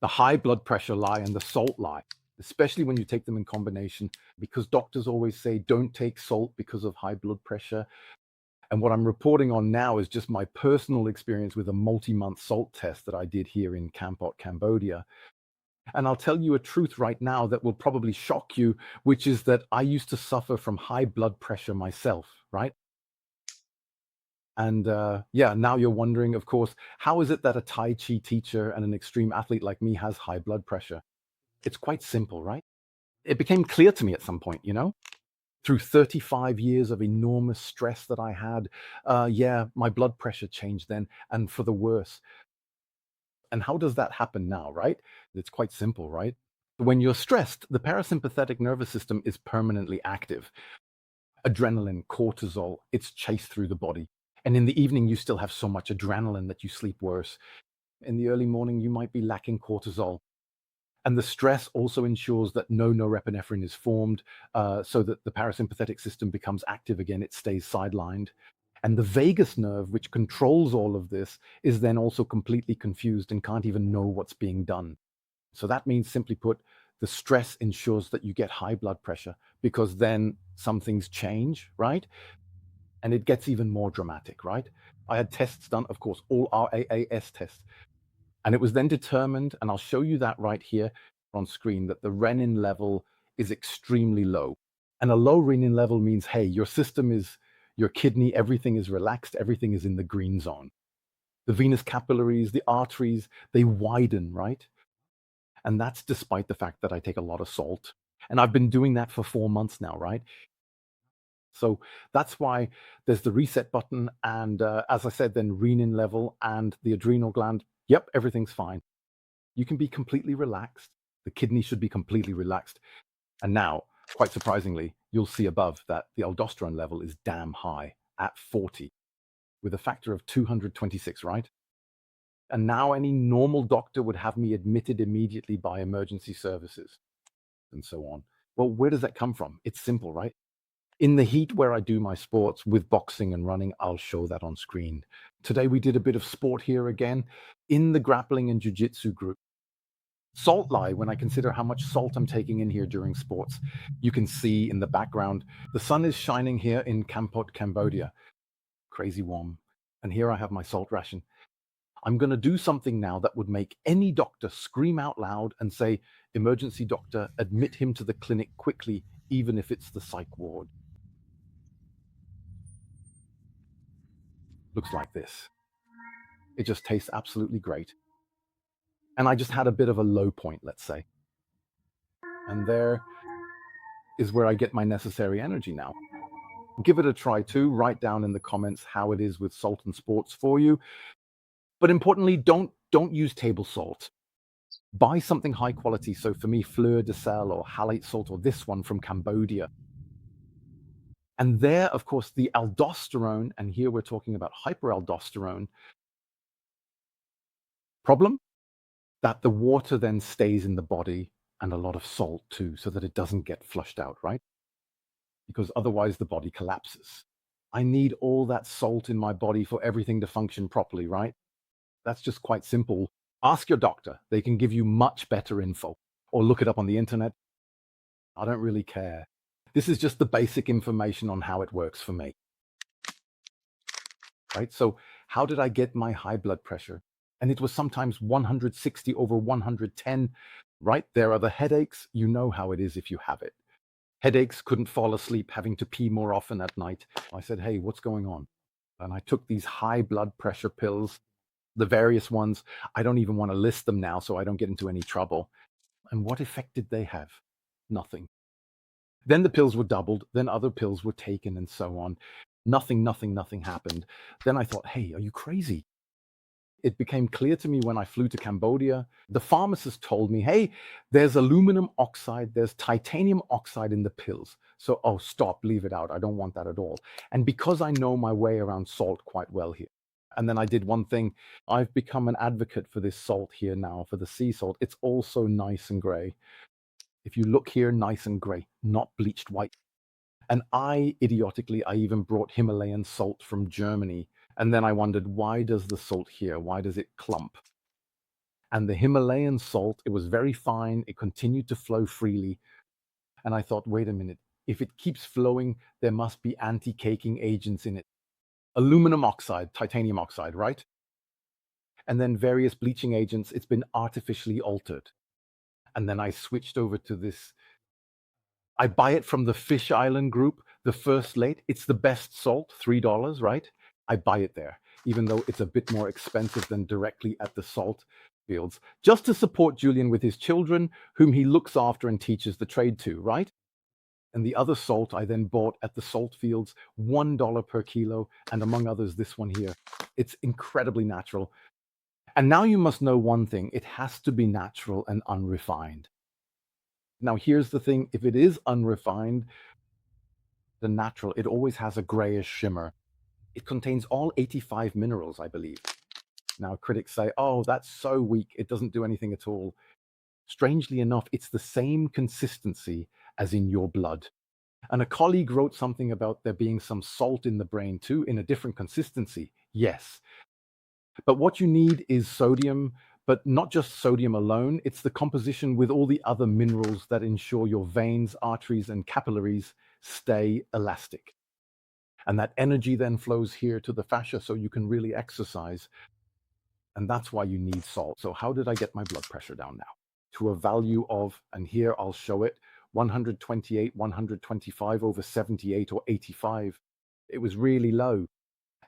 The high blood pressure lie and the salt lie, especially when you take them in combination, because doctors always say don't take salt because of high blood pressure. And what I'm reporting on now is just my personal experience with a multi-month salt test that I did here in Kampot, Cambodia. And I'll tell you a truth right now that will probably shock you, which is that I used to suffer from high blood pressure myself, right? And yeah, now you're wondering, of course, how is it that a Tai Chi teacher and an extreme athlete like me has high blood pressure? It's quite simple, right? It became clear to me at some point, through 35 years of enormous stress that I had. Yeah, my blood pressure changed then, and for the worse. And how does that happen now, right? It's quite simple, right? When you're stressed, the parasympathetic nervous system is permanently active. Adrenaline, cortisol, it's chased through the body. And in the evening, you still have so much adrenaline that you sleep worse. In the early morning, you might be lacking cortisol. And the stress also ensures that no norepinephrine is formed, so that the parasympathetic system becomes active again. It stays sidelined. And the vagus nerve, which controls all of this, is then also completely confused and can't even know what's being done. So that means, simply put, the stress ensures that you get high blood pressure, because then some things change, right? And it gets even more dramatic, right? I had tests done, of course, all RAAS tests. And it was then determined, and I'll show you that right here on screen, that the renin level is extremely low. And a low renin level means, hey, your system is, your kidney, everything is relaxed, everything is in the green zone. The venous capillaries, the arteries, they widen, right? And that's despite the fact that I take a lot of salt. And I've been doing that for 4 months now, right? So that's why there's the reset button. And as I said, then renin level and the adrenal gland, yep, everything's fine. You can be completely relaxed. The kidney should be completely relaxed. And now, quite surprisingly, you'll see above that the aldosterone level is damn high at 40 with a factor of 226, right? And now any normal doctor would have me admitted immediately by emergency services and so on. Well, where does that come from? It's simple, right? In the heat where I do my sports with boxing and running, I'll show that on screen. Today we did a bit of sport here again in the grappling and jiu-jitsu group. Salt lie, when I consider how much salt I'm taking in here during sports. You can see in the background, the sun is shining here in Kampot, Cambodia. Crazy warm. And here I have my salt ration. I'm going to do something now that would make any doctor scream out loud and say, emergency doctor, admit him to the clinic quickly, even if it's the psych ward. Looks like this. It just tastes absolutely great. And I just had a bit of a low point, let's say. And there is where I get my necessary energy now. Give it a try too. Write down in the comments how it is with salt and sports for you. But importantly, don't use table salt. Buy something high quality. So for me, fleur de sel or halite salt, or this one from Cambodia. And there, of course, the aldosterone, and here we're talking about hyperaldosterone. Problem? That the water then stays in the body, and a lot of salt too, so that it doesn't get flushed out, right? Because otherwise the body collapses. I need all that salt in my body for everything to function properly, right? That's just quite simple. Ask your doctor. They can give you much better info, or look it up on the internet. I don't really care. This is just the basic information on how it works for me. Right? So how did I get my high blood pressure? And it was sometimes 160 over 110, right? There are the headaches. You know how it is if you have it. Headaches, couldn't fall asleep, having to pee more often at night. I said, hey, what's going on? And I took these high blood pressure pills, the various ones. I don't even want to list them now so I don't get into any trouble. And what effect did they have? Nothing. Then the pills were doubled, then other pills were taken, and so on. Nothing happened. Then I thought, hey, are you crazy? It became clear to me when I flew to Cambodia. The pharmacist told me, hey, there's aluminum oxide, there's titanium oxide in the pills. So, oh, stop, leave it out. I don't want that at all. And because I know my way around salt quite well here, and then I did one thing, I've become an advocate for this salt here now, for the sea salt. It's also nice and gray. If you look here, nice and gray, not bleached white. And idiotically, I even brought Himalayan salt from Germany. And then I wondered, why does the salt here, why does it clump? And the Himalayan salt, it was very fine. It continued to flow freely. And I thought, wait a minute, if it keeps flowing, there must be anti-caking agents in it. Aluminum oxide, titanium oxide, right? And then various bleaching agents, it's been artificially altered. And then I switched over to this. I buy it from the Fish Island group, the First Late. It's the best salt, $3, right? I buy it there, even though it's a bit more expensive than directly at the salt fields, just to support Julian with his children, whom he looks after and teaches the trade to, right? And the other salt I then bought at the salt fields, $1 per kilo, and among others, this one here. It's incredibly natural. And now you must know one thing, it has to be natural and unrefined. Now, here's the thing, if it is unrefined, the natural, it always has a grayish shimmer. It contains all 85 minerals, I believe. Now, critics say, oh, that's so weak, it doesn't do anything at all. Strangely enough, it's the same consistency as in your blood. And a colleague wrote something about there being some salt in the brain too, in a different consistency. Yes. But what you need is sodium, but not just sodium alone. It's the composition with all the other minerals that ensure your veins, arteries, and capillaries stay elastic. And that energy then flows here to the fascia so you can really exercise. And that's why you need salt. So how did I get my blood pressure down now? To a value of, and here I'll show it, 128, 125 over 78 or 85. It was really low.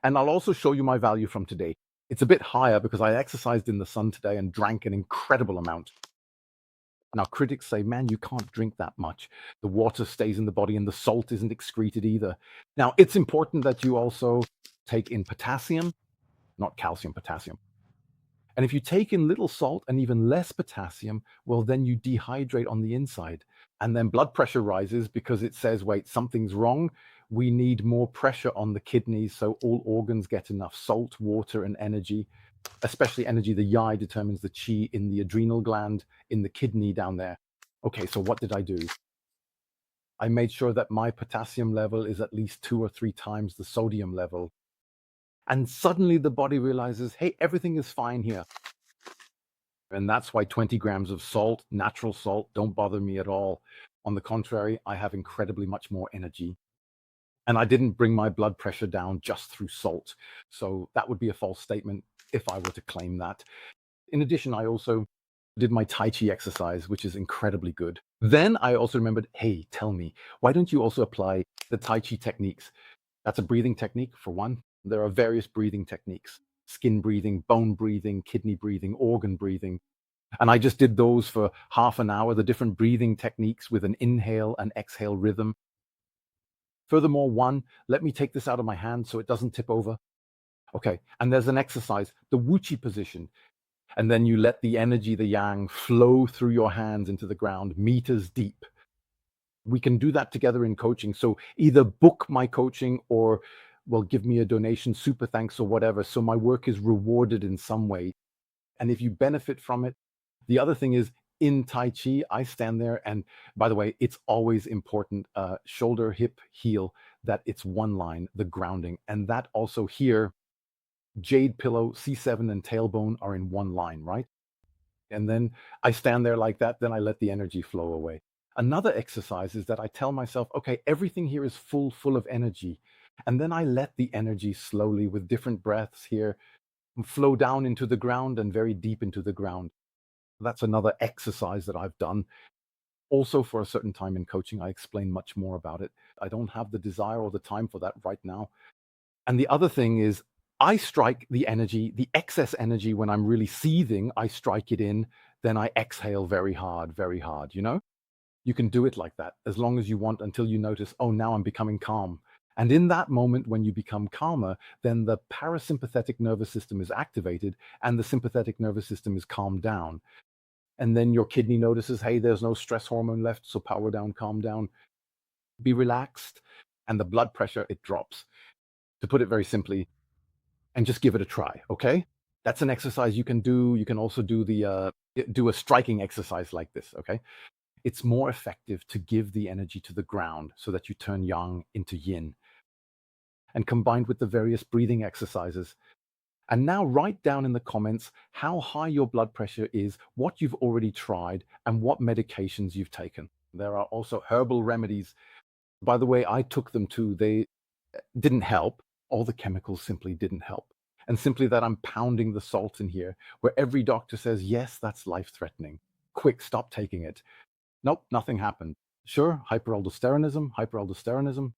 And I'll also show you my value from today. It's a bit higher because I exercised in the sun today and drank an incredible amount. Now, critics say, man, you can't drink that much. The water stays in the body and the salt isn't excreted either. Now, it's important that you also take in potassium, not calcium, potassium. And if you take in little salt and even less potassium, well, then you dehydrate on the inside. And then blood pressure rises because it says, wait, something's wrong. We need more pressure on the kidneys so all organs get enough salt, water, and energy, especially energy. The Yi determines the Qi in the adrenal gland, in the kidney down there. Okay, so what did I do? I made sure that my potassium level is at least 2 or 3 times the sodium level. And suddenly the body realizes, hey, everything is fine here. And that's why 20 grams of salt, natural salt, don't bother me at all. On the contrary, I have incredibly much more energy. And I didn't bring my blood pressure down just through salt. So that would be a false statement if I were to claim that. In addition, I also did my Tai Chi exercise, which is incredibly good. Then I also remembered, hey, tell me, why don't you also apply the Tai Chi techniques? That's a breathing technique for one. There are various breathing techniques, skin breathing, bone breathing, kidney breathing, organ breathing. And I just did those for half an hour, the different breathing techniques with an inhale and exhale rhythm. Furthermore, one, let me take this out of my hand so it doesn't tip over. Okay, and there's an exercise, the Wuchi position. And then you let the energy, the yang, flow through your hands into the ground, meters deep. We can do that together in coaching. So either book my coaching or, well, give me a donation, super thanks or whatever. So my work is rewarded in some way. And if you benefit from it, the other thing is in Tai Chi, I stand there. And by the way, it's always important, shoulder, hip, heel, that it's one line, the grounding. And that also here, jade pillow, C7 and tailbone are in one line, right? And then I stand there like that, then I let the energy flow away. Another exercise is that I tell myself, okay, everything here is full of energy. And then I let the energy slowly with different breaths here flow down into the ground and very deep into the ground. That's another exercise that I've done. Also, for a certain time in coaching, I explain much more about it. I don't have the desire or the time for that right now. And the other thing is, I strike the energy, the excess energy when I'm really seething, I strike it in, then I exhale very hard, you know? You can do it like that as long as you want until you notice, oh, now I'm becoming calm. And in that moment, when you become calmer, then the parasympathetic nervous system is activated and the sympathetic nervous system is calmed down. And then your kidney notices, hey, there's no stress hormone left, so power down, calm down, be relaxed, and the blood pressure, it drops. To put it very simply, and just give it a try, okay? That's an exercise you can do. You can also do do a striking exercise like this, okay? It's more effective to give the energy to the ground so that you turn yang into yin. And combined with the various breathing exercises, And now write down in the comments how high your blood pressure is, what you've already tried, and what medications you've taken. There are also herbal remedies. By the way, I took them too. They didn't help. All the chemicals simply didn't help. And simply that I'm pounding the salt in here, where every doctor says, yes, that's life threatening. Quick, stop taking it. Nope, nothing happened. Sure, hyperaldosteronism,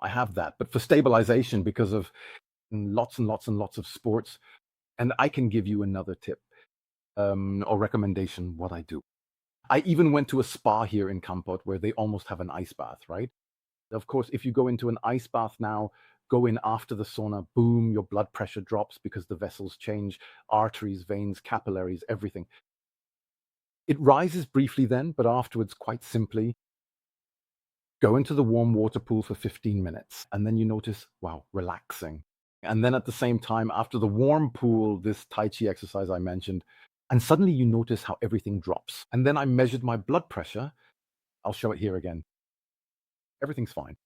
I have that. But for stabilization, because of lots and lots and lots of sports, and I can give you another tip or recommendation what I do. I even went to a spa here in Kampot where they almost have an ice bath, right? Of course, if you go into an ice bath now, go in after the sauna, boom, your blood pressure drops because the vessels change, arteries, veins, capillaries, everything. It rises briefly then, but afterwards, quite simply, go into the warm water pool for 15 minutes. And then you notice, wow, relaxing. And then at the same time, after the warm pool, this Tai Chi exercise I mentioned, and suddenly you notice how everything drops. And then I measured my blood pressure. I'll show it here again. Everything's fine.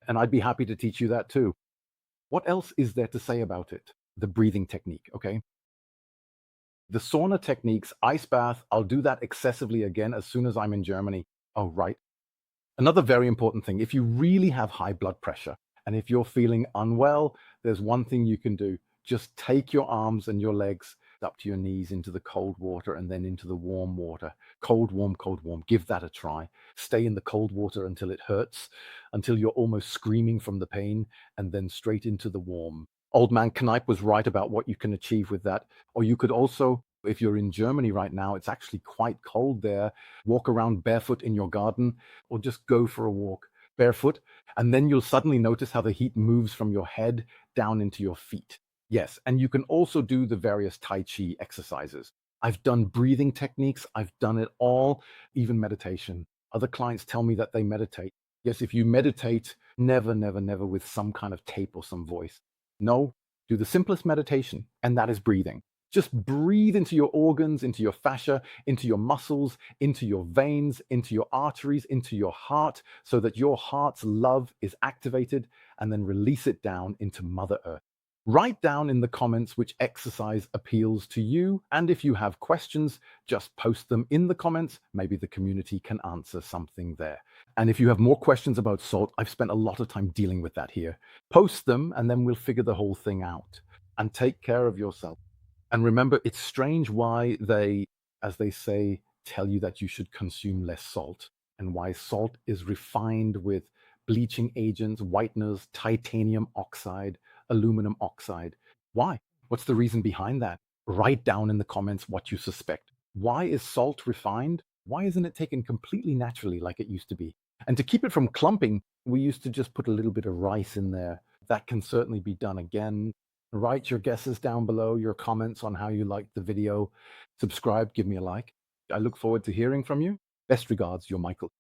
And I'd be happy to teach you that too. What else is there to say about it? The breathing technique, okay? The sauna techniques, ice bath, I'll do that excessively again as soon as I'm in Germany. Oh, right. Another very important thing, if you really have high blood pressure and if you're feeling unwell, there's one thing you can do. Just take your arms and your legs up to your knees into the cold water and then into the warm water. Cold, warm, cold, warm. Give that a try. Stay in the cold water until it hurts, until you're almost screaming from the pain, and then straight into the warm. Old man Kneip was right about what you can achieve with that. Or you could also, if you're in Germany right now, it's actually quite cold there. Walk around barefoot in your garden or just go for a walk barefoot. And then you'll suddenly notice how the heat moves from your head down into your feet. Yes. And you can also do the various Tai Chi exercises. I've done breathing techniques. I've done it all, even meditation. Other clients tell me that they meditate. Yes, if you meditate, never, never, never with some kind of tape or some voice. No, do the simplest meditation, and that is breathing. Just breathe into your organs, into your fascia, into your muscles, into your veins, into your arteries, into your heart, so that your heart's love is activated, and then release it down into Mother Earth. Write down in the comments which exercise appeals to you, and if you have questions, just post them in the comments. Maybe the community can answer something there. And if you have more questions about salt, I've spent a lot of time dealing with that here. Post them, and then we'll figure the whole thing out. And take care of yourself. And remember, it's strange why they, as they say, tell you that you should consume less salt, and why salt is refined with bleaching agents, whiteners, titanium oxide, aluminum oxide. Why? What's the reason behind that? Write down in the comments what you suspect. Why is salt refined? Why isn't it taken completely naturally like it used to be? And to keep it from clumping, we used to just put a little bit of rice in there. That can certainly be done again. Write your guesses down below, your comments on how you liked the video. Subscribe, give me a like. I look forward to hearing from you. Best regards, your Michael.